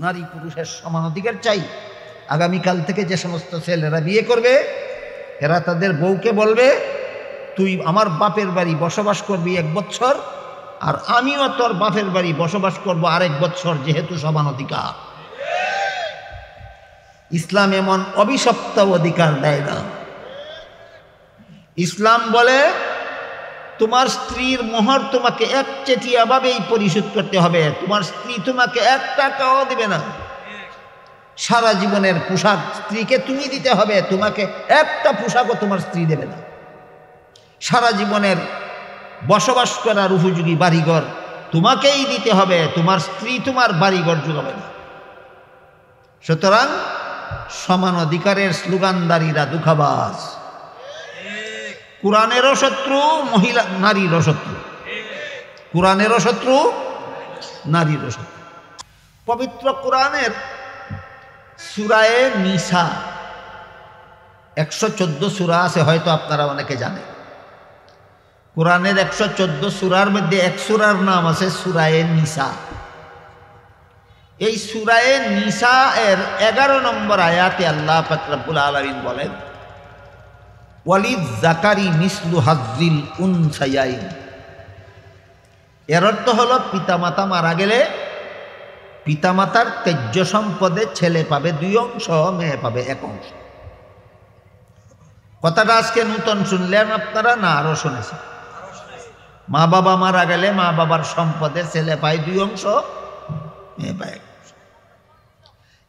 নারী পুরুষের সমান অধিকার চাই। আগামীকাল থেকে যে সমস্ত ছেলেরা বিয়ে করবে এরা তাদের বউকে বলবে, তুই আমার বাপের বাড়ি বসবাস করবি 1 বছর, আর আমিও তোর বাপের বাড়ি বসবাস করব আরেক বছর, যেহেতু সমান অধিকার। ইসলাম এমন অভিশপ্ত অধিকার দেয় না। ইসলাম বলে তোমার স্ত্রীর মোহর তোমাকে একচেটিয়াভাবেই পরিশোধ করতে হবে। তোমার স্ত্রী তোমাকে 1 টাকাও দেবে না। সারা জীবনের পোশাক স্ত্রীকে তুমি দিতে হবে, তোমাকে একটা পোশাকও তোমার স্ত্রী দেবে না। সারা জীবনের বসবাস করার উপযোগী বাড়িঘর তোমাকেই দিতে হবে, তোমার স্ত্রী তোমার বাড়িঘর যোগাবে না। সুতরাং সমান অধিকারের স্লোগানদারীরা দুঃখাবাজ। কোরআনেরও শত্রু, মহিলা নারীরও শত্রু। কোরআনেরও শত্রু, নারীরও শত্রু। পবিত্র কোরআনের সূরায়ে নিসা 114 সূরা আছে, হয়তো আপনারা অনেকে জানেন। কোরআনের 114 সূরার মধ্যে এক সূরার নাম আছে সূরায়ে নিসা। এই সূরায়ে নিসা এর 11 নম্বর আয়াতে আল্লাহ পাক রব্বুল আলামিন বলেন, ওয়ালিদ যাকারি মিসলু হাজ্জিল উনসায়াইন। এর অর্থ হলো পিতামাতা মারা গেলে পিতামাতার তেজ্য সম্পদে ছেলে পাবে 2 অংশ, মেয়ে পাবে 1 অংশ। কথাটা আজকে নতুন শুনলেন আপনারা, না আরো শুনেছেন? মা বাবা মারা গেলে মা বাবার সম্পদে ছেলে পায় 2 অংশ, মেয়ে পায় 1 অংশ।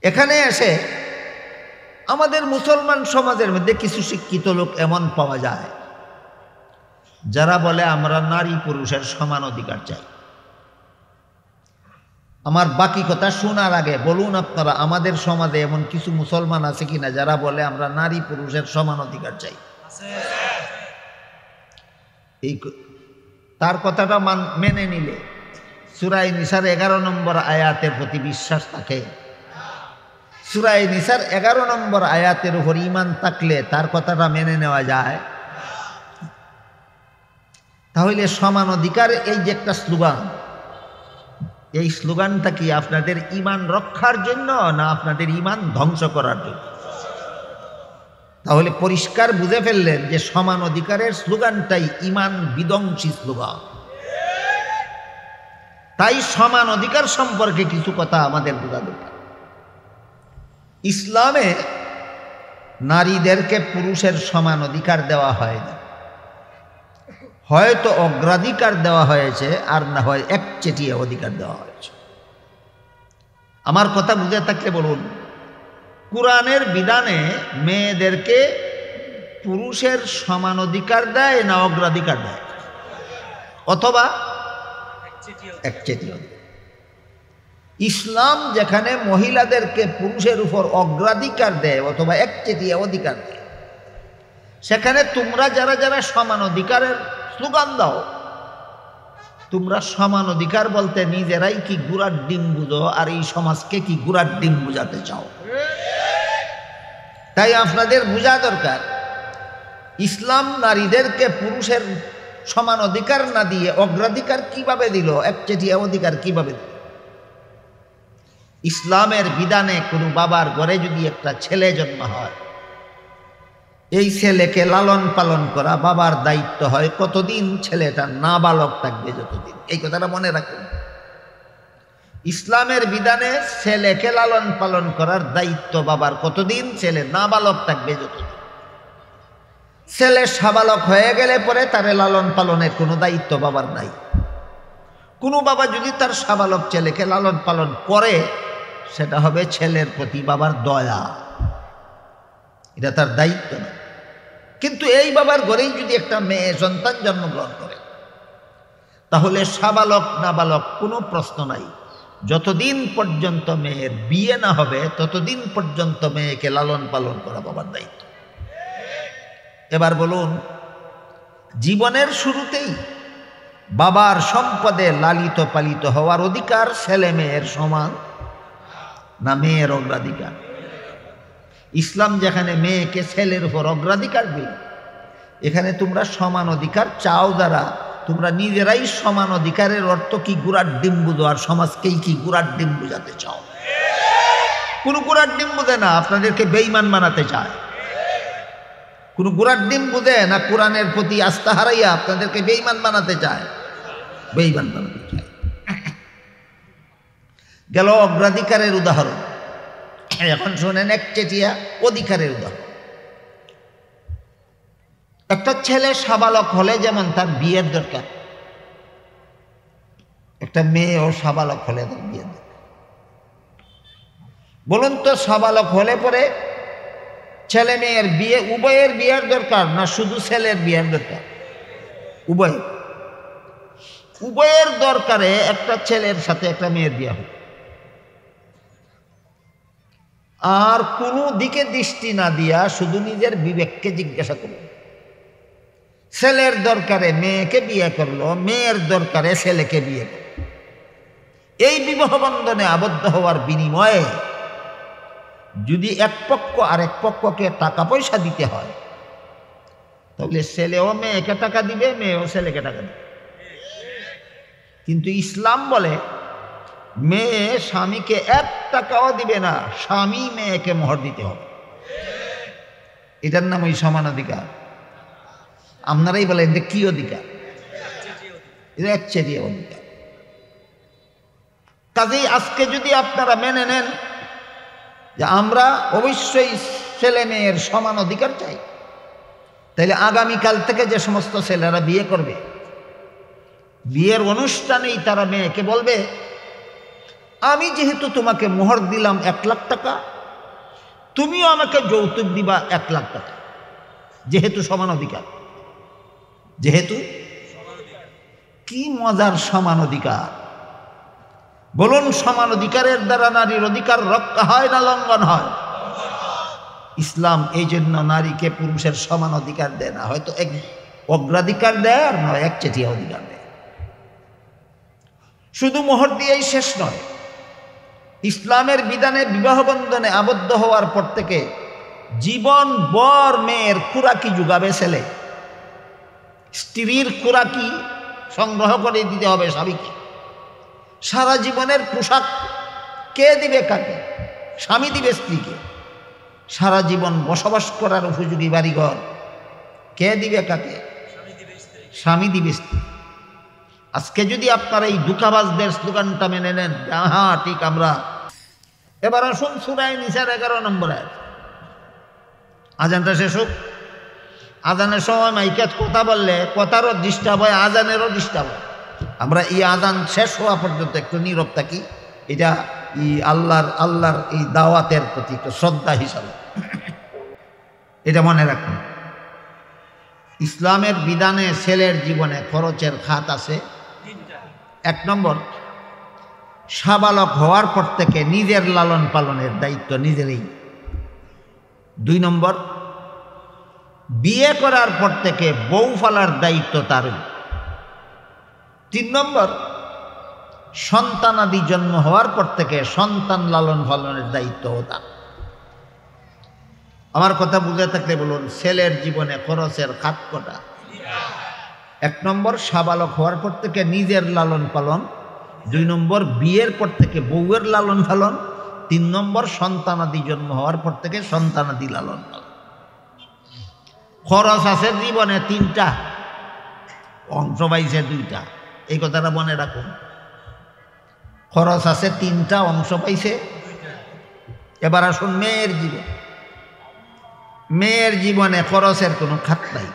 এখানে এসে আমাদের মুসলমান সমাজের মধ্যে কিছু শিক্ষিত লোক এমন পাওয়া যায় যারা বলে আমরা নারী পুরুষের সমান অধিকার চাই। আমার বাকি কথা শোনার আগে বলুন আপনারা, আমাদের সমাজে এমন কিছু মুসলমান আছে কিনা যারা বলে আমরা নারী পুরুষের সমান অধিকার চাই? এই তার কথাটা মেনে নিলে সূরা নিসার 11 নম্বর আয়াতের প্রতি বিশ্বাস থাকে, সূরা নিসার 11 নম্বর আয়াতের উপর ঈমান থাকলে তার কথাটা মেনে নেওয়া যায়। তাহলে সমান অধিকার এই যে একটা স্লোগান, এই স্লোগানটা কি আপনাদের ঈমান রক্ষার জন্য না আপনাদের ঈমান ধ্বংস করার জন্য? তাহলে পরিষ্কার বুঝে ফেললেন যে সমান অধিকারের স্লোগানটাই ঈমান বিধ্বংসী স্লোগান। তাই সমান অধিকার সম্পর্কে কিছু কথা আমাদের বোঝা দরকার। ইসলামে নারীদেরকে পুরুষের সমান অধিকার দেওয়া হয় না, হয়তো অগ্রাধিকার দেওয়া হয়েছে আর না হয় একচেটিয়া অধিকার দেওয়া হয়েছে। আমার কথা বুঝে থাকলে বলুন, কোরআনের বিধানে মেয়েদেরকে পুরুষের সমান অধিকার দেয় না অগ্রাধিকার দেয়, অথবা একচেটিয়া অধিকার? ইসলাম যেখানে মহিলাদেরকে পুরুষের উপর অগ্রাধিকার দেয় অথবা একচেটিয়া অধিকার দেয়, সেখানে তোমরা যারা যারা সমান অধিকারের স্লোগান দাও, তোমরা সমান অধিকার বলতে নিজেরাই কি গুড়ার ডিম বুঝো আর এই সমাজকে কি গুড়ার ডিম বুঝাতে চাও? তাই আপনাদের বোঝা দরকার, ইসলাম নারীদেরকে পুরুষের সমান অধিকার না দিয়ে অগ্রাধিকার কিভাবে দিল, একচেটিয়া অধিকার কিভাবে দিল? ইসলামের বিধানে কোনো বাবার ঘরে যদি একটা ছেলে জন্ম হয়, এই ছেলেকে লালন পালন করা বাবার দায়িত্ব হয়। কতদিন? ছেলেটা নাবালক থাকবে যতদিন। এই কথাটা মনে রাখুন। ইসলামের বিধানে ছেলেকে লালন পালন করার দায়িত্ব বাবার কতদিন? ছেলে নাবালক থাকবে যতদিন। ছেলে সাবালক হয়ে গেলে পরে তারে লালন পালনের কোনো দায়িত্ব বাবার নাই। কোনো বাবা যদি তার সাবালক ছেলেকে লালন পালন করে, সেটা হবে ছেলের প্রতি বাবার দয়া, এটা তার দায়িত্ব না। কিন্তু এই বাবার ঘরেই যদি একটা মেয়ে সন্তান জন্মগ্রহণ করে, তাহলে সাবালক নাবালক কোনো প্রশ্ন নাই। যতদিন পর্যন্ত মেয়ের বিয়ে না হবে ততদিন পর্যন্ত মেয়েকে লালন পালন করা বাবার দায়িত্ব। এবার বলুন, জীবনের শুরুতেই বাবার সম্পদে লালিত পালিত হওয়ার অধিকার ছেলে মেয়ের সমান না মেয়ের অগ্রাধিকার? ইসলাম যেখানে মেয়েকে ছেলের উপর অগ্রাধিকার দিল, এখানে তোমরা সমান অধিকার চাও যারা, তোমরা নিজেরাই সমান অধিকারের অর্থ কি গুড়ার ডিম বুঝো আর সমাজকেই কি গুড়ার ডিম বুঝাতে চাও? কোনো গুড়ার ডিম বুঝে না, আপনাদেরকে বেঈমান বানাতে চায়। কোনো গুড়ার ডিম বুঝে না, কোরআনের প্রতি আস্থা হারাইয়া আপনাদেরকে বেঈমান বানাতে চায়, বেঈমান বানাতে চায়। গেল অগ্রাধিকারের উদাহরণ। এখন শোনেন একচেটিয়া অধিকারের উদাহরণ। একটা ছেলে সাবালক হলে যেমন তার বিয়ের দরকার, একটা মেয়েও সাবালক হলে তার বিয়ের দরকার। বলুন তো, সাবালক হলে পরে ছেলে মেয়ের বিয়ে, উভয়ের বিয়ের দরকার না শুধু ছেলের বিয়ের দরকার? উভয়ের দরকারে একটা ছেলের সাথে একটা মেয়ের বিয়ে হবে। আর কোনো দিকে দৃষ্টি না দিয়া শুধু নিজের বিবেককে জিজ্ঞাসা করুন। ছেলের দরকারে মেয়েকে বিয়ে করলো, মেয়ের দরকারে ছেলেকে বিয়ে করলো। এই বিবাহ বন্ধনে আবদ্ধ হওয়ার বিনিময়ে যদি এক পক্ষ আর এক পক্ষকে টাকা পয়সা দিতে হয়, তাহলে ছেলেও মেয়েকে টাকা দিবে, মেয়েও ছেলেকে টাকা দিবে। কিন্তু ইসলাম বলে মেয়ে স্বামীকে 1 টাকাও দিবে না, স্বামী মেয়েকে মোহর দিতে হবে। এটার নাম ওই সমান অধিকার। আপনারাই বলেন যে কি অধিকার? এটা একচেটিয়া অধিকার। কাজেই আজকে যদি আপনারা মেনে নেন যে আমরা অবশ্যই ছেলে মেয়ের সমান অধিকার চাই, তাহলে আগামীকাল থেকে যে সমস্ত ছেলেরা বিয়ে করবে, বিয়ের অনুষ্ঠানেই তারা মেয়েকে বলবে, আমি যেহেতু তোমাকে মোহর দিলাম 1 লাখ টাকা, তুমিও আমাকে যৌতুক দিবা 1 লাখ টাকা, যেহেতু সমান অধিকার। যেহেতু কি মজার সমান অধিকার! বলুন, সমান অধিকারের দ্বারা নারীর অধিকার রক্ষা হয় না লঙ্ঘন হয়? ইসলাম এই জন্য নারীকে পুরুষের সমান অধিকার দেয় না, হয়তো এক অগ্রাধিকার দেয়, আর নয় একচেটিয়া অধিকার দেয়। শুধু মোহর দিয়েই শেষ নয়, ইসলামের বিধানে বিবাহ বন্ধনে আবদ্ধ হওয়ার পর থেকে জীবন ভর মেয়ের খুরাকি যোগাবে ছেলে। স্ত্রীর খুরাকি সংগ্রহ করে দিতে হবে স্বামীকে। সারা জীবনের পোশাক কে দিবে কাকে? স্বামী দিবে স্ত্রীকে। সারা জীবন বসবাস করার উপযোগী বাড়িঘর কে দিবে কাকে? স্বামী দিবে স্ত্রী। আজকে যদি আপনারা এই দুঃখাবাজদের স্লোগানটা মেনে নেন, হ্যাঁ ঠিক আমরা, এবার আসুন সূরা নিসার 11 নম্বর আয়াত। আজানটা শেষ হোক। আজানের সময় মাইকে কথা বললে কথারও ডিস্টার্ব হয়, আজানেরও ডিস্টার্ব হয়। আমরা এই আজান শেষ হওয়া পর্যন্ত একটু নীরব থাকি, এটা আল্লাহর এই দাওয়াতের প্রতি একটু শ্রদ্ধা হিসাবে, এটা মনে রাখুন। ইসলামের বিধানে ছেলের জীবনে খরচের খাত আছে। 1 নম্বর, সাবালক হওয়ার পর থেকে নিজের লালন পালনের দায়িত্ব নিজেরই। 2 নম্বর, বিয়ে করার পর থেকে বউ ফালার দায়িত্ব তারই। 3 নম্বর, সন্তানাদি জন্ম হওয়ার পর থেকে সন্তান লালন পালনের দায়িত্ব তার। আমার কথা বুঝে থাকলে বলুন, ছেলের জীবনে খরচের খাত কটা? 1 নম্বর, সাবালক হওয়ার পর থেকে নিজের লালন পালন। 2 নম্বর, বিয়ের পর থেকে বউয়ের লালন পালন। 3 নম্বর, সন্তানাদি জন্ম হওয়ার পর থেকে সন্তানাদি লালন পালন। খরচ আছে জীবনে 3টা, অংশ পাইছে 2টা। এই কথাটা মনে রাখুন। খরচ আছে 3টা, অংশ পাইছে 2টা। এবার আসুন মেয়ের জীবন। মেয়ের জীবনে খরচের কোনো খাত নাই।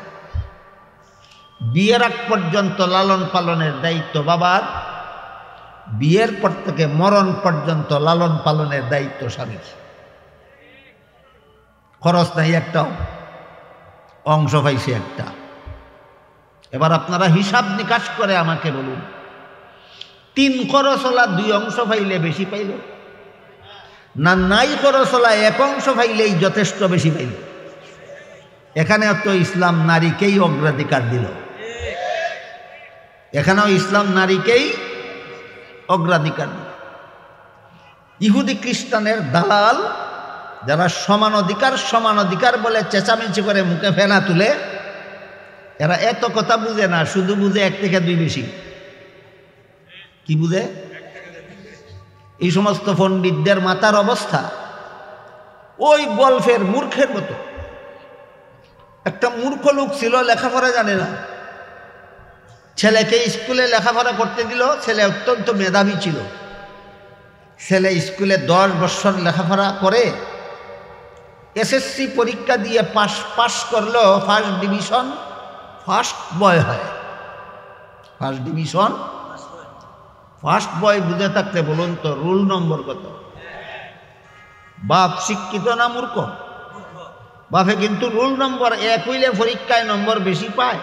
বিয়ের আগ পর্যন্ত লালন পালনের দায়িত্ব বাবার, বিয়ের পর থেকে মরণ পর্যন্ত লালন পালনের দায়িত্ব স্বামীর। খরচ নাই একটাও, অংশ পাইছে 1টা। এবার আপনারা হিসাব নিকাশ করে আমাকে বলুন, 3 খরচওয়ালা 2 অংশ পাইলে বেশি পাইল না, নাই খরচওয়ালা 1 অংশ পাইলেই যথেষ্ট বেশি পাইল? এখানে তো ইসলাম নারীকেই অগ্রাধিকার দিল। এখানেও ইসলাম নারীকেই অগ্রাধিকার দিল। ইহুদি খ্রিস্টানের দালাল যারা সমান অধিকার বলে চেঁচামেচি করে মুখে ফেনা তুলে, এরা এত কথা বুঝে না, শুধু বুঝে 1 থেকে 2 বেশি। কি বুঝে? এই সমস্ত পণ্ডিতদের মাথার অবস্থা ওই গল্পের মূর্খের মতো। একটা মূর্খ লোক ছিল, লেখাপড়া জানে না, ছেলেকে স্কুলে লেখাপড়া করতে দিল। ছেলে অত্যন্ত মেধাবী ছিল। ছেলে স্কুলে 10 বছর লেখাপড়া করে এসএসসি পরীক্ষা দিয়ে পাশ করলো, ফার্স্ট ডিভিশন, ফার্স্ট বয় হয়। ফার্স্ট ডিভিশন, ফার্স্ট বয় বুঝে থাকতে বলুন তো রুল নম্বর কত? বাপ শিক্ষিত না মূর্খ? বাপে কিন্তু রুল নম্বর 1 হইলে পরীক্ষায় নম্বর বেশি পায়,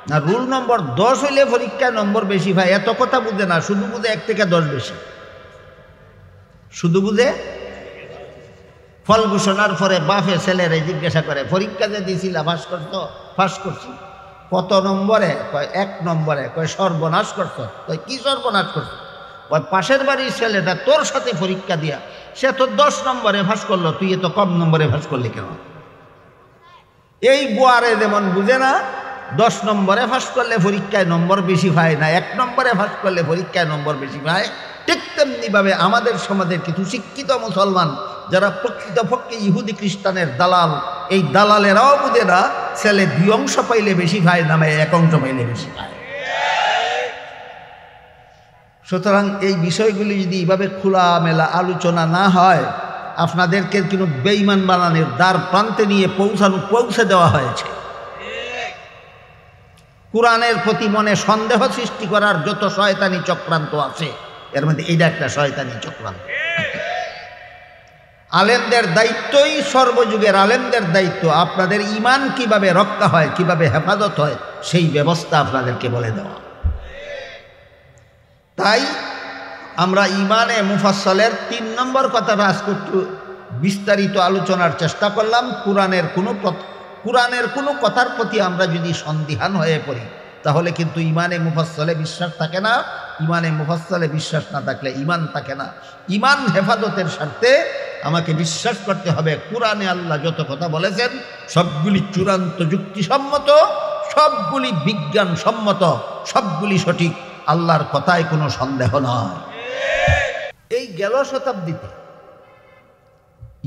না রুল নম্বর 10 হইলে পরীক্ষায় নম্বর বেশি পায়। এত কথা বুঝে না, শুধু বুঝে 1 থেকে 10 বেশি, শুধু বুঝে। ফল ঘোষণার পরে বাপে ছেলেরে জিজ্ঞাসা করে, পরীক্ষা যে দিয়েছিল পাস করতো? পাস করছি। কত নম্বরে? কয় 1 নম্বরে। কয় সর্বনাশ করছ? কয় কি সর্বনাশ করছ? কয় পাশের বাড়ির ছেলেটা তোর সাথে পরীক্ষা দিয়া সে তো 10 নম্বরে পাস করলো, তুই এত কম নম্বরে পাস করলি কেন? এই বুয়ারে যেমন বুঝে না 10 নম্বরে পাস করলে পরীক্ষায় নম্বর বেশি পায় না, 1 নম্বরে পাস করলে পরীক্ষায় নম্বর বেশি পায়, ঠিক তেমনিভাবে আমাদের সমাজের কিছু শিক্ষিত মুসলমান যারা প্রকৃতপক্ষে ইহুদি খ্রিস্টানের দালাল, এই দালালেরাও বুঝে না ছেলে 2 অংশ পাইলে বেশি পায় না 1 অংশ পাইলে বেশি পায়। সুতরাং এই বিষয়গুলি যদি এইভাবে খোলামেলা আলোচনা না হয়, আপনাদেরকে কিন্তু বেঈমান বানানোর দ্বার প্রান্তে নিয়ে পৌঁছে দেওয়া হয়েছে। কোরআনের প্রতি মনে সন্দেহ সৃষ্টি করার যত শয়তানি চক্রান্ত আছে, এর মধ্যে এইটা একটা শয়তানি চক্রান্ত। আলেমদের দায়িত্বই, সর্বযুগের আলেমদের দায়িত্ব আপনাদের ঈমান কিভাবে রক্ষা হয়, কিভাবে হেফাজত হয়, সেই ব্যবস্থা আপনাদেরকে বলে দেওয়া। তাই আমরা ঈমানে মুফাসসালের 3 নম্বর কথাটা আজকে একটু বিস্তারিত আলোচনার চেষ্টা করলাম। কোরআনের কোনো কথার প্রতি আমরা যদি সন্দিহান হয়ে পড়ি, তাহলে কিন্তু ঈমানে মুফাসসালে বিশ্বাস থাকে না। ঈমানে মুফাসসালে বিশ্বাস না থাকলে ঈমান থাকে না। ঈমান হেফাজতের স্বার্থে আমাকে বিশ্বাস করতে হবে কোরআনে আল্লাহ যত কথা বলেছেন সবগুলি চূড়ান্ত যুক্তিসম্মত, সবগুলি বিজ্ঞানসম্মত, সবগুলি সঠিক। আল্লাহর কথায় কোনো সন্দেহ নয়। এই গেল শতাব্দীতে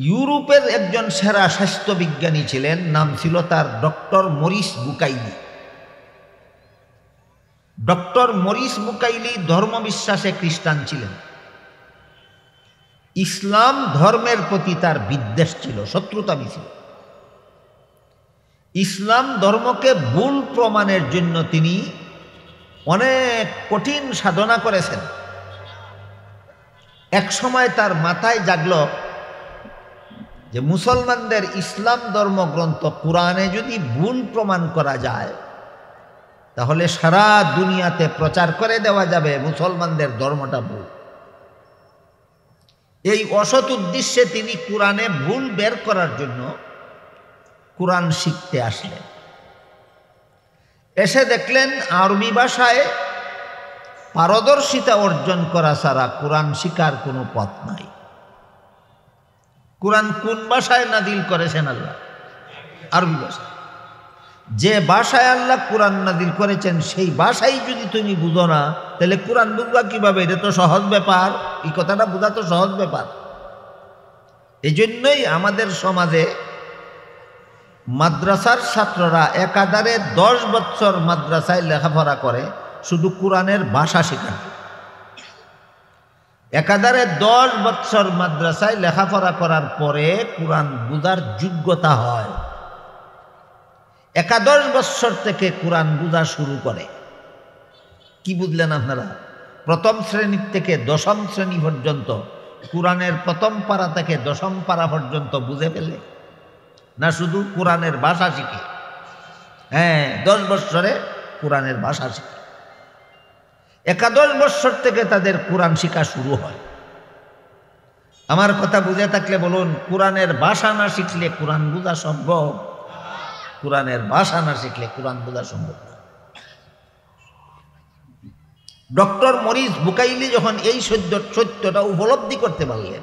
ইউরোপের একজন সেরা স্বাস্থ্যবিজ্ঞানী ছিলেন, নাম ছিল তার doctor Maurice Bucaille. Doctor Maurice Bucaille ধর্মবিশ্বাসে খ্রিস্টান ছিলেন। ইসলাম ধর্মের প্রতি তার বিদ্বেষ ছিল, শত্রুতামি ছিল। ইসলাম ধর্মকে ভুল প্রমাণের জন্য তিনি অনেক কঠিন সাধনা করেছেন। এক সময় তার মাথায় জাগল যে মুসলমানদের ইসলাম ধর্মগ্রন্থ কোরআনে যদি ভুল প্রমাণ করা যায়, তাহলে সারা দুনিয়াতে প্রচার করে দেওয়া যাবে মুসলমানদের ধর্মটা ভুল। এই অসৎ উদ্দেশ্যে তিনি কোরআনে ভুল বের করার জন্য কোরআন শিখতে আসলেন। এসে দেখলেন আরবি ভাষায় পারদর্শিতা অর্জন করা ছাড়া কোরআন শিকার কোনো পথ নাই। কোরআন কোন ভাষায় নাজিল করেছেন আল্লাহ? আরবি ভাষায়। যে ভাষায় আল্লাহ কোরআন নাজিল করেছেন সেই ভাষাই যদি তুমি বুঝো না, তাহলে কোরআন বুঝবা কিভাবে? এটা তো সহজ ব্যাপার, এই কথাটা বোঝা তো সহজ ব্যাপার। এই জন্যই আমাদের সমাজে মাদ্রাসার ছাত্ররা একাধারে 10 বছর মাদ্রাসায় লেখাপড়া করে শুধু কোরআনের ভাষা শেখার। একাধারে 10 বছর মাদ্রাসায় লেখাপড়া করার পরে কোরআন বুঝার যোগ্যতা হয়। 11 বছর থেকে কোরআন বুঝা শুরু করে। কি বুঝলেন আপনারা? প্রথম শ্রেণী থেকে 10ম শ্রেণী পর্যন্ত কোরআনের প্রথম পারা থেকে 10ম পারা পর্যন্ত বুঝে ফেলে, না শুধু কোরআনের ভাষা শিখে? হ্যাঁ, 10 বছরে কোরআনের ভাষা শিখে। 11 বছর থেকে তাদের কোরআন শিখা শুরু হয়। আমার কথা বুঝে থাকলে বলুন, কোরআনের ভাষা না শিখলে কোরআন বোঝা সম্ভব? কোরআনের ভাষা না শিখলে কোরআন বোঝা সম্ভব না। ডক্টর মরিস বুকাইলি যখন এই সত্যটা উপলব্ধি করতে পারলেন,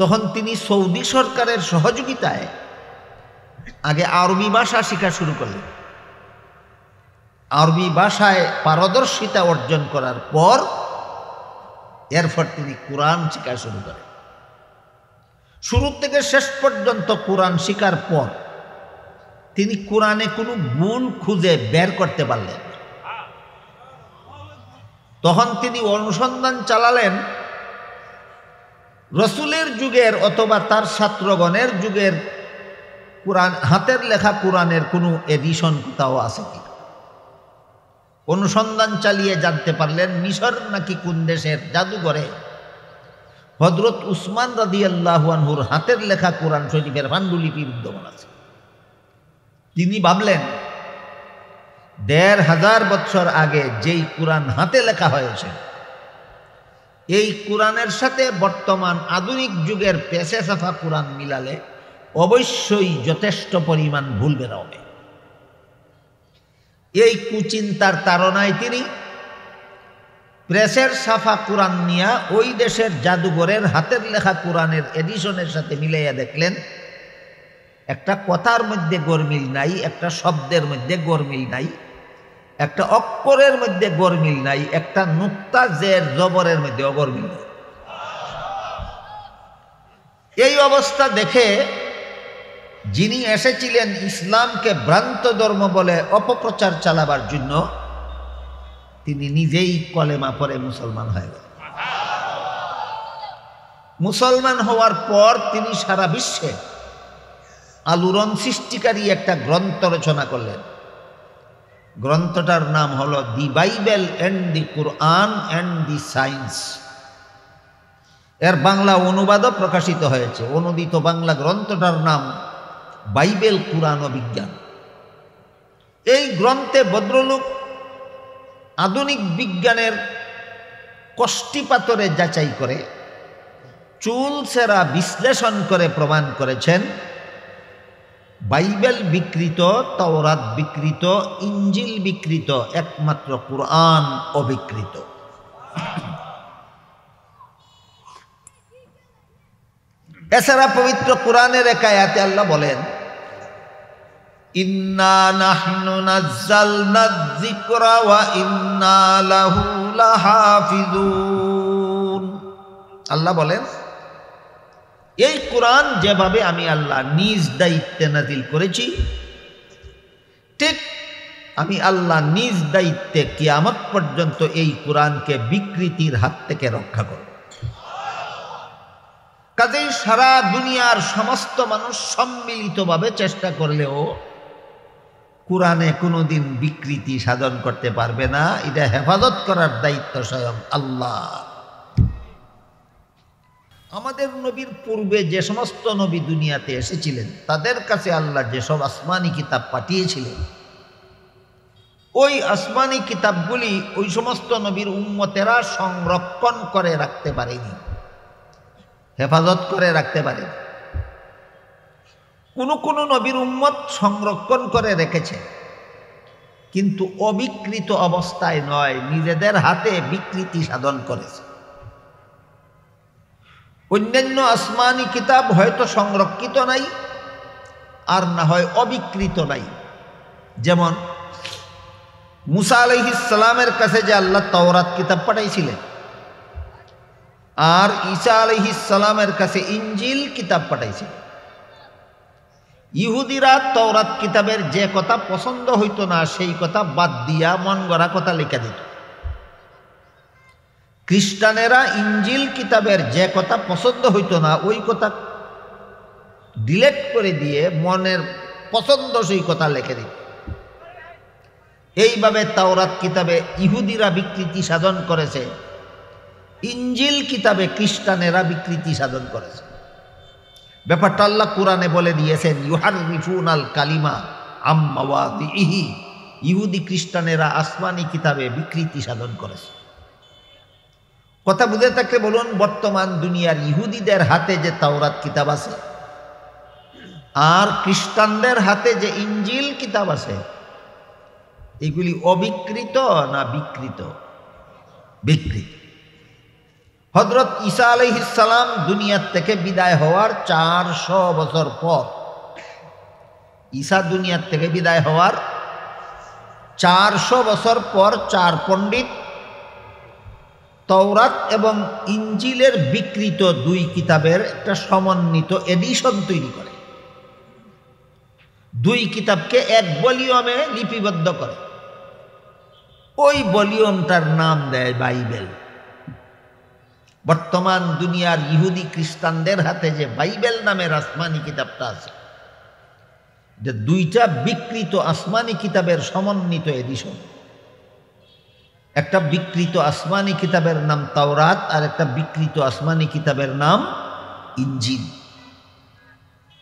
তখন তিনি সৌদি সরকারের সহযোগিতায় আগে আরবি ভাষা শেখা শুরু করলেন। আরবি ভাষায় পারদর্শিতা অর্জন করার পর এরপর তিনি কোরআন শেখা শুরু করেন। শুরু থেকে শেষ পর্যন্ত কোরআন শিকার পর তিনি কোরআনে কোনো ভুল খুঁজে বের করতে পারলেন। তখন তিনি অনুসন্ধান চালালেন রসুলের যুগের অথবা তার ছাত্রগণের যুগের কোরআন, হাতের লেখা কোরআনের কোনো এডিশন কোথাও আছে কি। অনুসন্ধান চালিয়ে জানতে পারলেন মিশর নাকি কোন দেশের জাদুঘরে হযরত উসমান রাদিয়াল্লাহু আনহুর হাতের লেখা কোরআন শরীফের পাণ্ডুলিপি বিদ্যমান আছে। তিনি ভাবলেন ১৫০০ বছর আগে যেই কোরআন হাতে লেখা হয়েছে এই কোরআনের সাথে বর্তমান আধুনিক যুগের পেছে ছাপা কোরআন মিলালে অবশ্যই যথেষ্ট পরিমাণ ভুল বের হবে। এই কুচিন্তার তাড়নায় তিনি প্রেসের ছাপা কোরআন নিয়ে ওই দেশের জাদুঘরের হাতের লেখা কোরআনের এডিশনের সাথে মিলাইয়া দেখলেন একটা কথার মধ্যে গরমিল নাই, একটা শব্দের মধ্যে গরমিল নাই, একটা অক্ষরের মধ্যে গরমিল নাই, একটা নুক্তা জের জবরের মধ্যে অগরমিল নাই। এই অবস্থা দেখে যিনি এসেছিলেন ইসলামকে ভ্রান্ত ধর্ম বলে অপপ্রচার চালাবার জন্য তিনি নিজেই কলেমা পড়ে মুসলমান হয়ে গেলেন। মুসলমান হওয়ার পর তিনি সারা বিশ্বে আলোড়ন সৃষ্টিকারী একটা গ্রন্থ রচনা করলেন। গ্রন্থটার নাম হলো দি Bible and the Quran and the science. এর বাংলা অনুবাদও প্রকাশিত হয়েছে। অনুদিত বাংলা গ্রন্থটার নাম বাইবেল, কুরআন ও বিজ্ঞান। এই গ্রন্থে ভদ্রলোক আধুনিক বিজ্ঞানের কষ্টিপাতরে যাচাই করে চুলচেরা বিশ্লেষণ করে প্রমাণ করেছেন বাইবেল বিকৃত, তাওরাত বিকৃত, ইঞ্জিল বিকৃত, একমাত্র কুরআন অবিকৃত। এছাড়া পবিত্র কুরআনের এক আয়াতে আল্লাহ বলেন ইন্না নাহনু নাযালনা যিকরা ওয়া ইন্না লাহু লাহাফিজুন। আল্লাহ বলেন এই কোরআন যেভাবে আমি আল্লাহ নিজ দায়িত্বে নাজিল করেছি ঠিক আমি আল্লাহ নিজ দায়িত্বে কিয়ামত পর্যন্ত এই কোরআনকে বিকৃতির হাত থেকে রক্ষা করব। কাজেই সারা দুনিয়ার সমস্ত মানুষ সম্মিলিতভাবে চেষ্টা করলেও কোরআনে কোনোদিন বিকৃতি সাধন করতে পারবে না। এটা হেফাজত করার দায়িত্ব স্বয়ং আল্লাহ। আমাদের নবীর পূর্বে যে সমস্ত নবী দুনিয়াতে এসেছিলেন তাদের কাছে আল্লাহ যেসব আসমানি কিতাব পাঠিয়েছিলেন ওই আসমানি কিতাবগুলি ওই সমস্ত নবীর উম্মতেরা সংরক্ষণ করে রাখতে পারেনি, হেফাজত করে রাখতে পারে। কোন নবীর উম্মত সংরক্ষণ করে রেখেছে কিন্তু অবিকৃত অবস্থায় নয়, নিজেদের হাতে বিকৃতি সাধন করেছে। অন্যান্য আসমানি কিতাব হয়তো সংরক্ষিত নাই আর না হয় অবিকৃত নাই। যেমন মুসা আলাইহিস সালামের কাছে যে আল্লাহ তাওরাত কিতাব পাঠাইছিলেন আর ঈসা আলাইহিস সালামের কাছে ইনজিল কিতাব পাঠাইছিলেন। ইহুদিরা তাওরাত কিতাবের যে কথা পছন্দ হইতো না সেই কথা বাদ দিয়া মন গড়া কথা লিখে দিত। খ্রিস্টানেরা ইনজিল কিতাবের যে কথা পছন্দ হইতো না ওই কথা ডিলেট করে দিয়ে মনের পছন্দসই কথা লিখে দিত। এইভাবে তাওরাত কিতাবে ইহুদিরা বিকৃতি সাধন করেছে, ইনজিল কিতাবে খ্রিস্টানেরা বিকৃতি সাধন করেছে। ব্যাপারটা আল্লাহ কোরআনে বলে দিয়েছেন ইউহাররিফুনাল কালিমা আম মাওয়াদিহি। ইহুদি খ্রিস্টানেরা আসমানি কিতাবে বিকৃতি সাধন করেছে। কথা বুঝে থাকলে বলুন, বর্তমান দুনিয়ার ইহুদিদের হাতে যে তাওরাত কিতাব আছে আর খ্রিস্টানদের হাতে যে ইনজিল কিতাব আছে এগুলি অবিকৃত না বিকৃত? বিকৃত। হযরত ঈসা আলাইহিস সালাম দুনিয়ার থেকে বিদায় হওয়ার 400 বছর পর, ঈসা দুনিয়ার থেকে বিদায় হওয়ার 400 বছর পর 4 পণ্ডিত তাওরাত এবং ইনজিলের বিকৃত দুই কিতাবের একটা সমন্বিত এডিশন তৈরি করে, দুই কিতাবকে এক ভলিউমে লিপিবদ্ধ করে। ওই ভলিউমটার নাম দেয় বাইবেল। বর্তমান দুনিয়ার ইহুদি খ্রিস্টানদের হাতে যে বাইবেল নামের আসমানি কিতাবটা আছে, যে দুইটা বিকৃত আসমানি কিতাবের সমন্বিত এডিশন। একটা বিকৃত আসমানি কিতাবের নাম তাওরাত, আর একটা বিকৃত আসমানি কিতাবের নাম ইনজিল।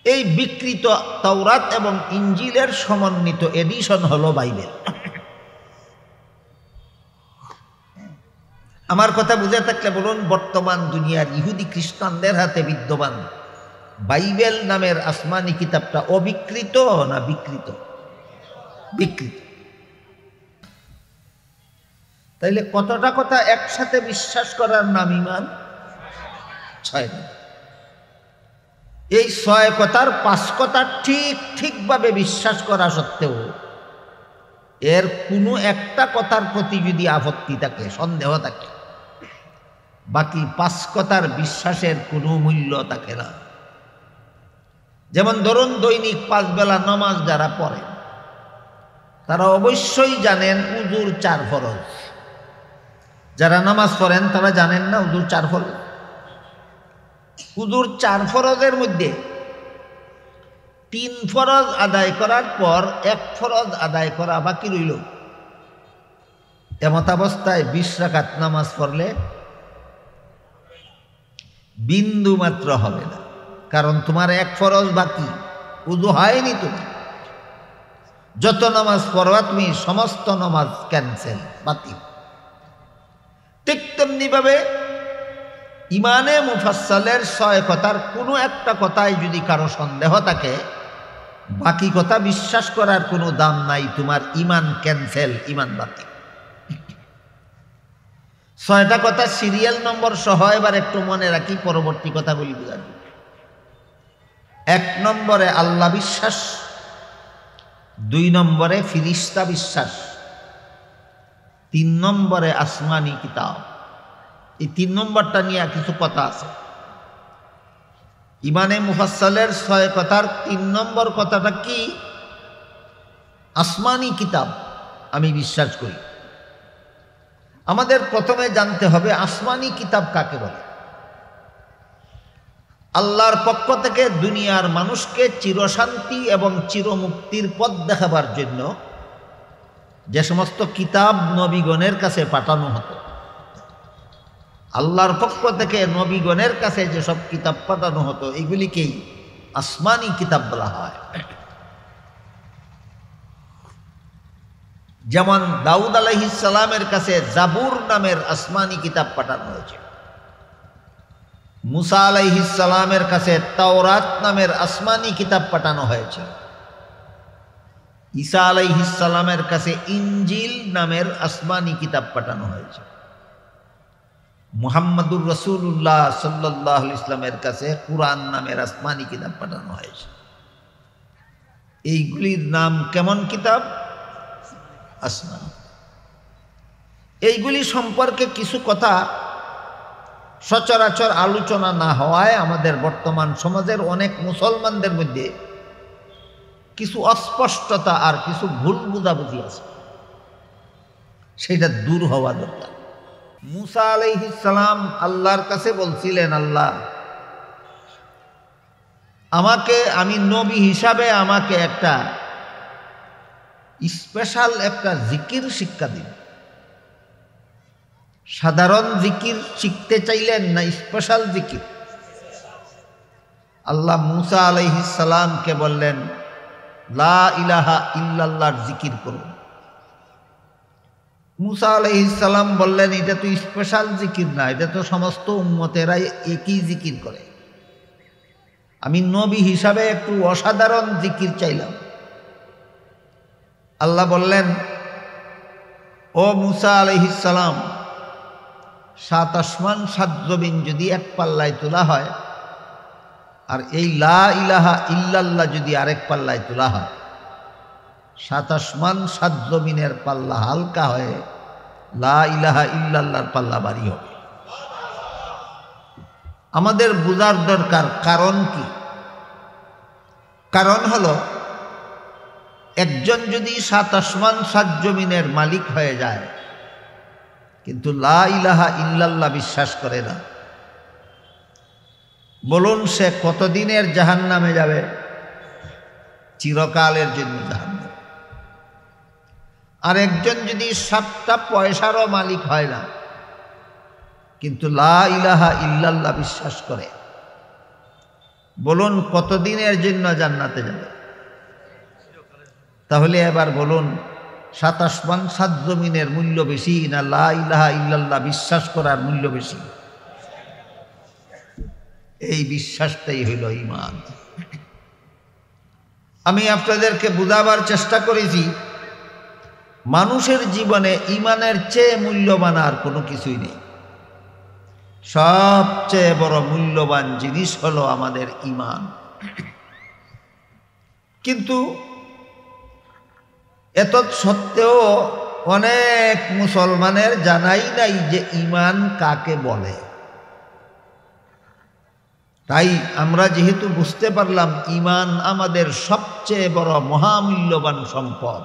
এই বিকৃত তাওরাত এবং ইনজিলের সমন্বিত এডিশন হলো বাইবেল। আমার কথা বুঝে থাকলে বলুন, বর্তমান দুনিয়ার ইহুদি খ্রিস্টানদের হাতে বিদ্যমান বাইবেল নামের আসমানি কিতাবটা অবিকৃত না বিকৃত? বিকৃত। তাইলে কতটা কথা একসাথে বিশ্বাস করার নাম ঈমান? 6টা। এই 6 কথার 5 কথা ঠিকভাবে বিশ্বাস করা সত্ত্বেও এর কোনো একটা কথার প্রতি যদি আপত্তি থাকে, সন্দেহ থাকে, বাকি 5 কথার বিশ্বাসের কোনো মূল্য থাকে না। যেমন ধরুন, দৈনিক 5 বেলা নামাজ যারা পড়েন তারা অবশ্যই জানেন উযুর 4 ফরজ। যারা নামাজ পড়েন তারা জানেন না উযুর 4 ফরজ? উযুর 4 ফরজের মধ্যে 3 ফরজ আদায় করার পর 1 ফরজ আদায় করা বাকি রইল। এমতাবস্থায় 20 রাকাত নামাজ পড়লে বিন্দু মাত্র হবে না, কারণ তোমার 1 ফরজ বাকি, উযু হয়নি। তোমার যত নামাজ পড়বা তুমি সমস্ত নামাজ ক্যান্সেল, বাতিল। ঠিক তেমনি ভাবে ইমানে মুফাসসালের 6 কথার কোনো একটা কথায় যদি কারো সন্দেহ থাকে, বাকি কথা বিশ্বাস করার কোনো দাম নাই, তোমার ইমান ক্যান্সেল, ইমান বাতিল। 6টা কথা সিরিয়াল নম্বর সহ এবার একটু মনে রাখি, পরবর্তী কথাগুলি বুঝার। 1 নম্বরে আল্লাহ বিশ্বাস, 2 নম্বরে ফিরিস্তা বিশ্বাস, 3 নম্বরে আসমানি কিতাব। এই 3 নম্বরটা নিয়ে কিছু কথা আছে। ইমানে মুফাসসালের 6 কথার 3 নম্বর কথাটা কি? আসমানি কিতাব আমি বিশ্বাস করি। আমাদের প্রথমে জানতে হবে আসমানি কিতাব কাকে বলে। আল্লাহর পক্ষ থেকে দুনিয়ার মানুষকে চিরশান্তি এবং চিরমুক্তির পথ দেখাবার জন্য যে সমস্ত কিতাব নবীগণের কাছে পাঠানো হতো, আল্লাহর পক্ষ থেকে নবীগণের কাছে যেসব কিতাব পাঠানো হতো, এগুলিকেই আসমানি কিতাব বলা হয়। যেমন দাউদ আলাইহিস সালামের কাছে জাবুর নামের আসমানি কিতাব পাঠানো হয়েছে, মুসা আলাইহিস সালামের কাছে তাওরাত নামের আসমানি কিতাব পাঠানো হয়েছে, ঈসা আলাইহিস সালামের কাছে ইনজিল নামের আসমানি কিতাব পাঠানো হয়েছে, মুহাম্মদুর রাসূলুল্লাহ সাল্লাল্লাহু আলাইহি ওয়াসাল্লামের কাছে কুরআন নামের আসমানি কিতাব পাঠানো হয়েছে। এইগুলির নাম কেমন কিতাব? আসমানি। এইগুলি সম্পর্কে কিছু কথা সচরাচর আলোচনা না হওয়ায় আমাদের বর্তমান সমাজের অনেক মুসলমানদের মধ্যে কিছু অস্পষ্টতা আর কিছু ভুল বুঝাবুঝি আছে, সেটা দূর হওয়া দরকার। মুসা আলাইহিস সালাম আল্লাহর কাছে বলছিলেন, আল্লাহ আমি নবী হিসাবে আমাকে একটা স্পেশাল একটা জিকির শিক্ষা দিন। সাধারণ জিকির শিখতে চাইলেন না স্পেশাল জিকির? আল্লাহ মুসা আলাইহিস সালামকে বললেন, লা ইলাহা ইল্লাল্লাহর জিকির করুন। মুসা আলাইহিস সালাম বললেন, এটা তো স্পেশাল জিকির না, এটা তো সমস্ত উম্মতেরাই একই জিকির করে। আমি নবী হিসাবে একটু অসাধারণ জিকির চাইলাম। আল্লাহ বললেন, ও মুসা আলাইহিস সালাম, 7 আসমান 7 জমিন যদি এক পাল্লায় তোলা হয়, আর এই লা ইলাহা ইল্লাল্লাহ যদি আরেক পাল্লায় তোলা হয়, 7 আসমান 7 জমিনের পাল্লা হালকা হয়ে লা ইলাহা ইল্লাল্লাহর পাল্লা ভারী হবে। আমাদের বুঝার দরকার কারণ কি। কারণ হলো একজন যদি 7 আসমান 7 জমিনের মালিক হয়ে যায় কিন্তু লা ইলাহা ইল্লাল্লাহ বিশ্বাস করে না, বলুন সে কতদিনের জাহান্নামে যাবে? চিরকালের জন্য জাহান্নামে। আর একজন যদি 7টা পয়সারও মালিক হয় না কিন্তু লা ইলাহা ইল্লাল্লাহ বিশ্বাস করে, বলুন কতদিনের জন্য জান্নাতে যাবে? তাহলে এবার বলুন 7 আসমান 7 জমিনের মূল্য বেশি না লা ইলাহা ইল্লাল্লাহ বিশ্বাস করার মূল্য বেশি? এই বিশ্বাসটাই হইল ঈমান। আমি আপনাদেরকে বুঝাবার চেষ্টা করেছি মানুষের জীবনে ঈমানের চেয়ে মূল্যবান আর কোনো কিছুই নেই। সবচেয়ে বড় মূল্যবান জিনিস হলো আমাদের ঈমান। কিন্তু এত সত্ত্বেও অনেক মুসলমানের জানাই নাই যে ঈমান কাকে বলে। তাই আমরা যেহেতু বুঝতে পারলাম ঈমান আমাদের সবচেয়ে বড় মহামূল্যবান সম্পদ,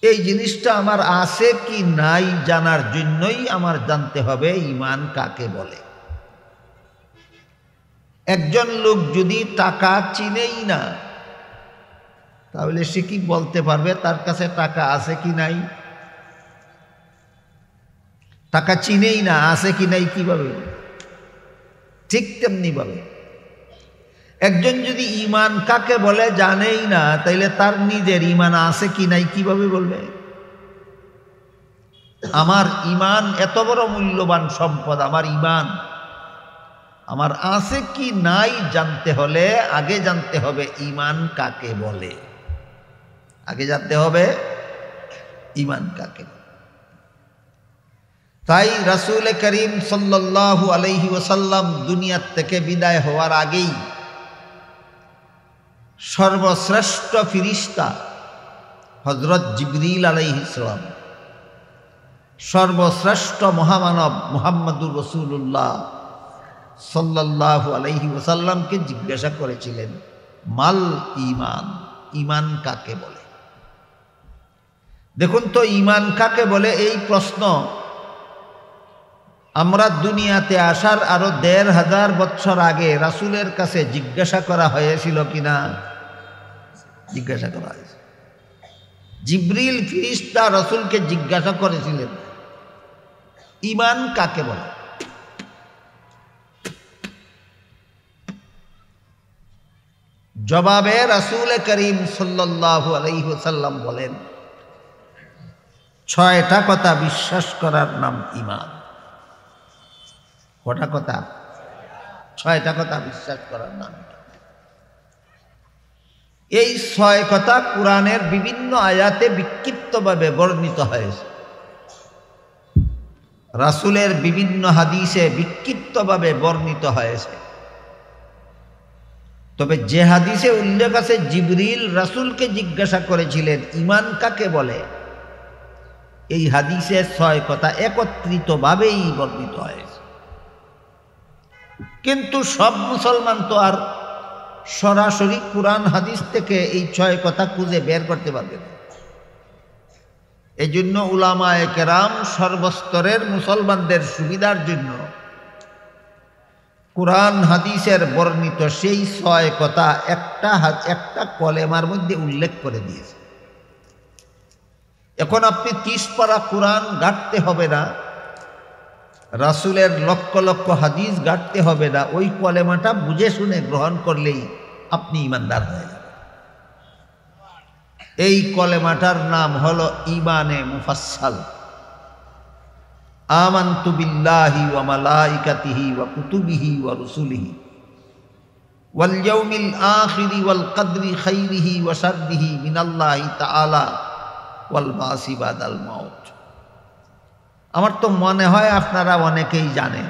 এই জিনিসটা আমার আছে কি নাই জানার জন্যই আমার জানতে হবে ঈমান কাকে বলে। একজন লোক যদি টাকা চিনেই না তাহলে সে কি বলতে পারবে তার কাছে টাকা আছে কি নাই? টাকা চিনেই না, আছে কি নাই কিভাবে? ঠিক তেমনি ভাবে একজন যদি ঈমান কাকে বলে জানেই না তাইলে তার নিজের ঈমান আছে কি নাই কিভাবে বলবে? আমার ঈমান এত বড় মূল্যবান সম্পদ, আমার ঈমান আমার আছে কি নাই জানতে হলে আগে জানতে হবে ঈমান কাকে বলে। আগে জানতে হবে ঈমান কাকে বলে। তাই রাসূল করিম সাল্লাল্লাহু আলাইহি ওয়াসাল্লাম দুনিয়ার থেকে বিদায় হওয়ার আগেই সর্বশ্রেষ্ঠ ফিরিস্তা হযরত জিবরিল আলাইহিস সালাম, সর্বশ্রেষ্ঠ মহামানব মুহাম্মদুর রাসূলুল্লাহ সাল্লাল্লাহু আলাইহি ওয়াসাল্লামকে জিজ্ঞাসা করেছিলেন মাল ঈমান, ঈমান কাকে বলে? দেখুন তো ঈমান কাকে বলে এই প্রশ্ন আমরা দুনিয়াতে আসার আরো ১৫০০ বছর আগে রাসূলের কাছে জিজ্ঞাসা করা হয়েছিল কিনা? জিজ্ঞাসা করা হয়েছে। জিবরিল ফেরেশতা রাসূলকে জিজ্ঞাসা করেছিলেন ঈমান কাকে বলে? জবাবে রাসূল করিম সাল্লাল্লাহু আলাইহি ওয়াসাল্লাম বলেন ৬টা কথা বিশ্বাস করার নাম ঈমান। কটা কথা? ৬টা কথা বিশ্বাস করার নাম। এই ৬ কথা কুরআনের বিভিন্ন আয়াতে বিক্ষিপ্তভাবে বর্ণিত হয়েছে, রাসূলের বিভিন্ন হাদিসে বিক্ষিপ্তভাবে বর্ণিত হয়েছে। তবে যে হাদিসে উল্লেখ আছে জিবরিল রাসূলকে জিজ্ঞাসা করেছিলেন ঈমান কাকে বলে, এই হাদিসে ৬ কথা একত্রিতভাবেই বর্ণিত হয়েছে। কিন্তু সব মুসলমান তো আর সরাসরি কুরআন হাদিস থেকে এই ৬ কথা খুঁজে বের করতে পারবে না। এই জন্য উলামায়ে কেরাম সর্বস্তরের মুসলমানদের সুবিধার জন্য কুরআন হাদিসের বর্ণিত সেই ৬ কথা একটা কলেমার মধ্যে উল্লেখ করে দিয়েছে। এখন আপনি ৩০ পারা কুরআন ঘাঁটতে হবে না, রাসূলের লক্ষ লক্ষ হাদিস ঘাঁটতে হবে না, ওই কলেমাটা বুঝে শুনে গ্রহণ করলেই আপনি ঈমানদার হয়ে যাবেন। এই কলেমাটার নাম হলো ঈমানে মুফাসসাল। আমানতু বিল্লাহি ওয়া মালাইকাতিহি ওয়া কুতুবিহি ওয়া রুসুলিহি ওয়াল ইয়াউমিল আখিরি ওয়াল কদরি খাইরিহি ওয়া শাররিহি মিনাল্লাহি তাআলা ওয়াল বাসি বাদাল মাউত। আমার তো মনে হয় আপনারা অনেকেই জানেন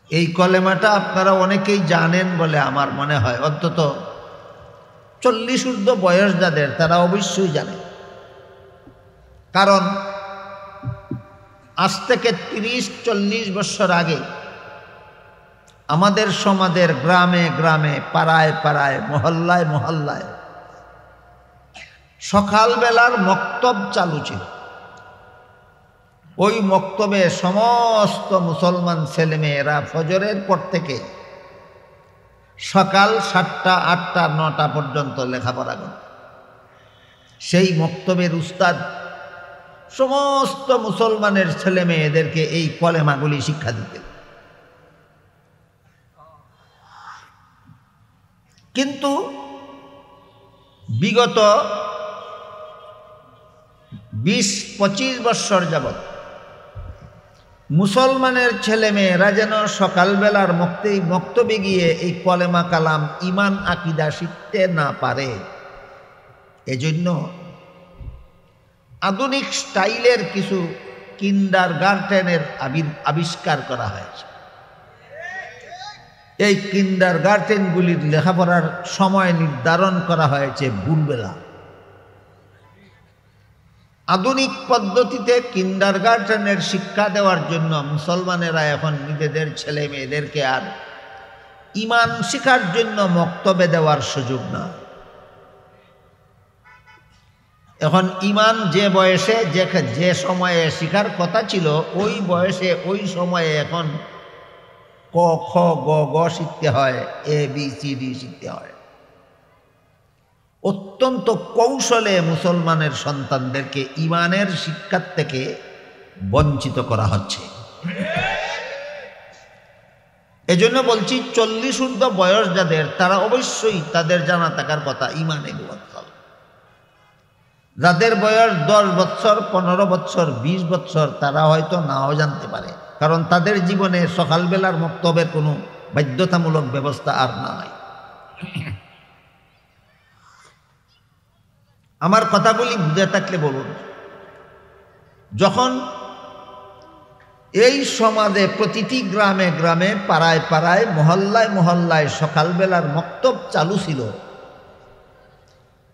এই কলেমাটা, আপনারা অনেকেই জানেন বলে আমার মনে হয়। অন্তত 40 ঊর্ধ্ব বয়স যাদের তারা অবশ্যই জানে। কারণ আজ থেকে 30-40 বছর আগে আমাদের সমাজের গ্রামে গ্রামে পাড়ায় পাড়ায় মহল্লায় মহল্লায় সকালবেলার মক্তব চালু ছিল। ওই মক্তবে সমস্ত মুসলমান ছেলেমেয়েরা ফজরের পর থেকে সকাল 7টা 8টা 9টা পর্যন্ত লেখাপড়া করে। সেই মক্তবের উস্তাদ সমস্ত মুসলমানের ছেলে মেয়েদেরকে এই কলেমাগুলি শিক্ষা দিতেন। কিন্তু বিগত 20-25 বৎসর যাবৎ মুসলমানের ছেলে মেয়েরা যেন সকালবেলার মক্তবে গিয়ে এই কলেমা কালাম ইমান আকিদা শিখতে না পারে, এজন্য আধুনিক স্টাইলের কিছু কিন্ডারগার্টেনের আবিষ্কার করা হয়েছে। এই কিন্ডারগার্টেনগুলির লেখাপড়ার সময় নির্ধারণ করা হয়েছে ভোরবেলা। আধুনিক পদ্ধতিতে কিন্ডারগার্টেনের শিক্ষা দেওয়ার জন্য মুসলমানেরা এখন নিজেদের ছেলে মেয়েদেরকে আর ইমান শিখার জন্য মক্তবে দেওয়ার সুযোগ না। এখন ইমান যে বয়সে যে সময়ে শিখার কথা ছিল ওই বয়সে ওই সময়ে এখন ক খ গ গ শিখতে হয়, ABCD শিখতে হয়। অত্যন্ত কৌশলে মুসলমানের সন্তানদেরকে ইমানের শিক্ষার থেকে বঞ্চিত করা হচ্ছে। এজন্য বলছি 40 ঊর্ধ্ব বয়স যাদের, তারা অবশ্যই তাদের জানা থাকার কথা ইমানে মুওয়াক্কাল। যাদের বয়স 10 বৎসর 15 বৎসর 20 বৎসর তারা হয়তো নাও জানতে পারে, কারণ তাদের জীবনে সকালবেলার মক্তবের কোনো বাধ্যতামূলক ব্যবস্থা আর নাই। আমার কথাগুলি বুঝে থাকলে বলুন, যখন এই সমাজে প্রতিটি গ্রামে গ্রামে পাড়ায় পাড়ায় মহল্লায় মহল্লায় সকালবেলার মক্তব চালু ছিল,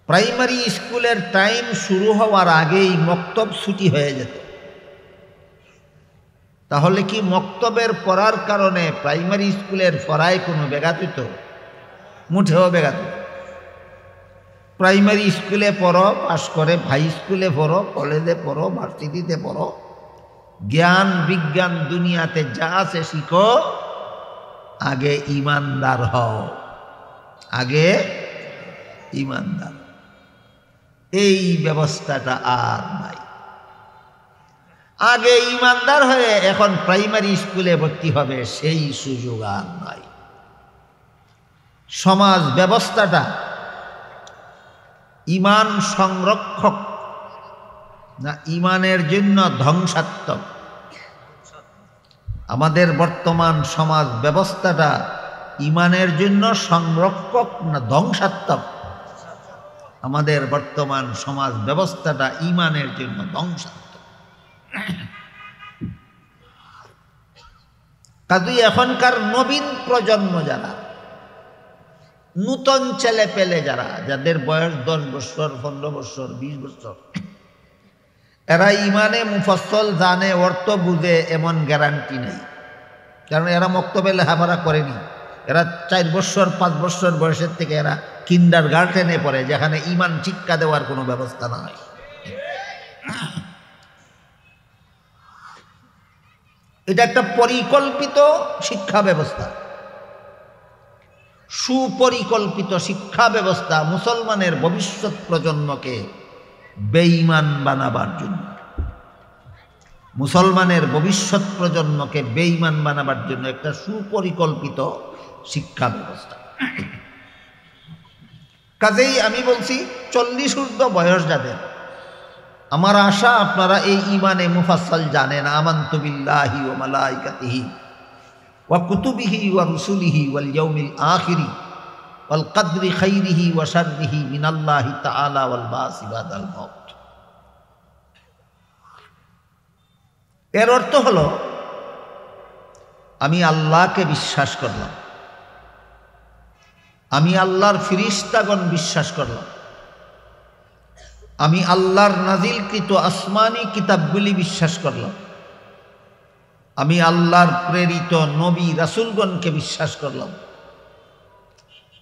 প্রাইমারি স্কুলের টাইম শুরু হওয়ার আগেই মক্তব ছুটি হয়ে যেত। তাহলে কি মক্তবের পড়ার কারণে প্রাইমারি স্কুলের পড়ায় কোনো ব্যাঘাত হইত? মুঠেও ব্যাঘাত। প্রাইমারি স্কুলে পড়ো, পাস করে হাই স্কুলে পড়ো, কলেজে পড়ো, ভার্সিটিতে পড়ো, জ্ঞান বিজ্ঞান দুনিয়াতে যা আছে শিখো, আগে ইমানদার হও, আগে ইমানদার। এই ব্যবস্থাটা আর নাই। আগে ইমানদার হয়ে এখন প্রাইমারি স্কুলে ভর্তি হবে, সেই সুযোগ আর নাই। সমাজ ব্যবস্থাটা ইমান সংরক্ষক না ইমানের জন্য ধ্বংসাত্মক? আমাদের বর্তমান সমাজ ব্যবস্থাটা ইমানের জন্য সংরক্ষক না ধ্বংসাত্মক? আমাদের বর্তমান সমাজ ব্যবস্থাটা ইমানের জন্য ধ্বংসাত্মক। কাজেই এখনকার নবীন প্রজন্ম যারা, নূতন ছেলে পেলে যারা, যাদের বয়স 10 বছর 15 বছর 20 বছর, এরা ইমানে মুফাসসল জানে, অর্থ বুঝে এমন গ্যারান্টি নেই। কারণ এরা মক্তবে লেখাপড়া করেনি। এরা 4 বছর 5 বছর বয়সের থেকে এরা কিন্ডারগার্টেনে পড়ে, যেখানে ইমান শিক্ষা দেওয়ার কোনো ব্যবস্থা নাই। এটা একটা পরিকল্পিত শিক্ষা ব্যবস্থা, সুপরিকল্পিত শিক্ষা ব্যবস্থা মুসলমানের ভবিষ্যৎ প্রজন্মকে বেঈমান বানাবার জন্য, মুসলমানের ভবিষ্যৎ প্রজন্মকে বেঈমান বানাবার জন্য একটা সুপরিকল্পিত শিক্ষা ব্যবস্থা। কাজেই আমি বলছি 40 ঊর্ধ্ব বয়স যাদের, আমার আশা আপনারা এই ইমানে মুফাসসাল জানেন। আমানতু বিল্লাহি ওয়া মালাইকাতিহি ওয়া কুতুবিহি ওয়া রুসুলিহি ওয়াল ইয়াউমিল আখিরি ওয়াল কদরি খাইরিহি ওয়া শাররিহি মিনাল্লাহি তাআলা ওয়াল বাসি বাদাল মাউত। এর অর্থ হলো আমি আল্লাহকে বিশ্বাস করলাম, আমি আল্লাহর ফিরিস্তাগণ বিশ্বাস করলাম, আমি আল্লাহর নাজিলকৃত আসমানি কিতাবগুলি বিশ্বাস করলাম, আমি আল্লাহর প্রেরিত নবী রাসূলগণকে বিশ্বাস করলাম,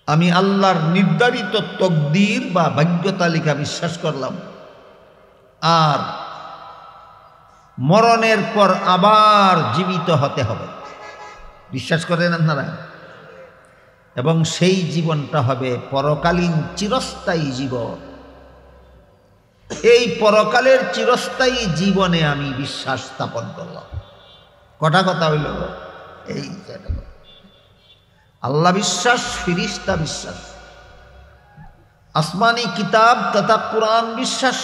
আমি আল্লাহর নির্ধারিত তকদির বা ভাগ্য তালিকা বিশ্বাস করলাম, আর মরণের পর আবার জীবিত হতে হবে বিশ্বাস করেন আপনারা। এবং সেই জীবনটা হবে পরকালীন চিরস্থায়ী জীবন। এই পরকালের চিরস্থায়ী জীবনে আমি বিশ্বাস স্থাপন করলাম। কটা কথা হইল এই, আল্লাহ বিশ্বাস, ফিরিস্তা বিশ্বাস, আসমানি কিতাব তথা কুরআন বিশ্বাস,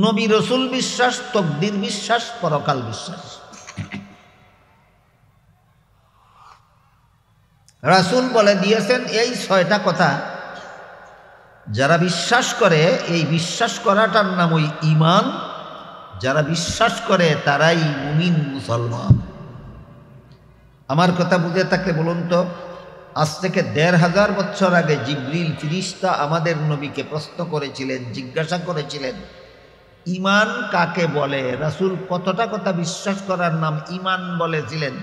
নবী রসুল বিশ্বাস, তকদির বিশ্বাস, পরকাল বিশ্বাস। রাসূল বলে দিয়েছেন এই 6টা কথা যারা বিশ্বাস করে, এই বিশ্বাস করাটার নাম ওই ঈমান। যারা বিশ্বাস করে তারাই মুমিন মুসলমান। আমার কথা বুঝে থাকলে বলুন তো, আজ থেকে 1500 বছর আগে জিবরিল ফিরিস্তা আমাদের নবীকে প্রশ্ন করেছিলেন, জিজ্ঞাসা করেছিলেন ঈমান কাকে বলে। রাসূল কতটা কথা বিশ্বাস করার নাম ঈমান বলেছিলেন?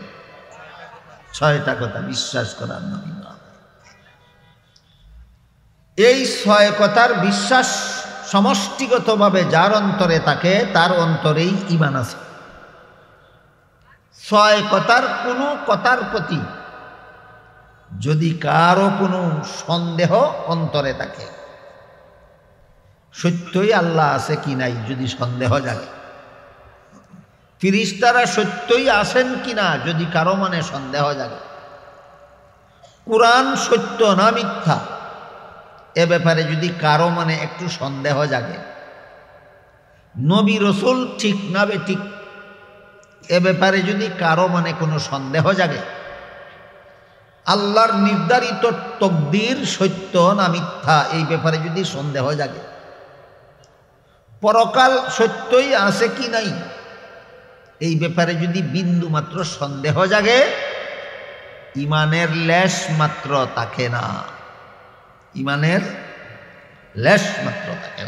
6টা কথা বিশ্বাস করার নাম ঈমান। এই 6 কথার বিশ্বাস সমষ্টিগতভাবে যার অন্তরে থাকে তার অন্তরেই ঈমান আছে। 6 কথার কোনো কথার প্রতি যদি কারো কোনো সন্দেহ অন্তরে থাকে, সত্যই আল্লাহ আছে কি নাই যদি সন্দেহ জাগে, ফিরিস্তারা সত্যই আসেন কিনা যদি কারো মনে সন্দেহ জাগে, কুরআন সত্য না মিথ্যা এ ব্যাপারে যদি কারো মনে একটু সন্দেহ জাগে, নবী রসুল ঠিক না বেঠিক এ ব্যাপারে যদি কারো মনে কোনো সন্দেহ জাগে, আল্লাহর নির্ধারিত তকদির সত্য না মিথ্যা এই ব্যাপারে যদি সন্দেহ জাগে, পরকাল সত্যই আছে কি নাই এই ব্যাপারে যদি বিন্দু মাত্র সন্দেহ জাগে, ঈমানের লেশ মাত্র থাকে না, ঈমানের লেশ মাত্র থাকে না।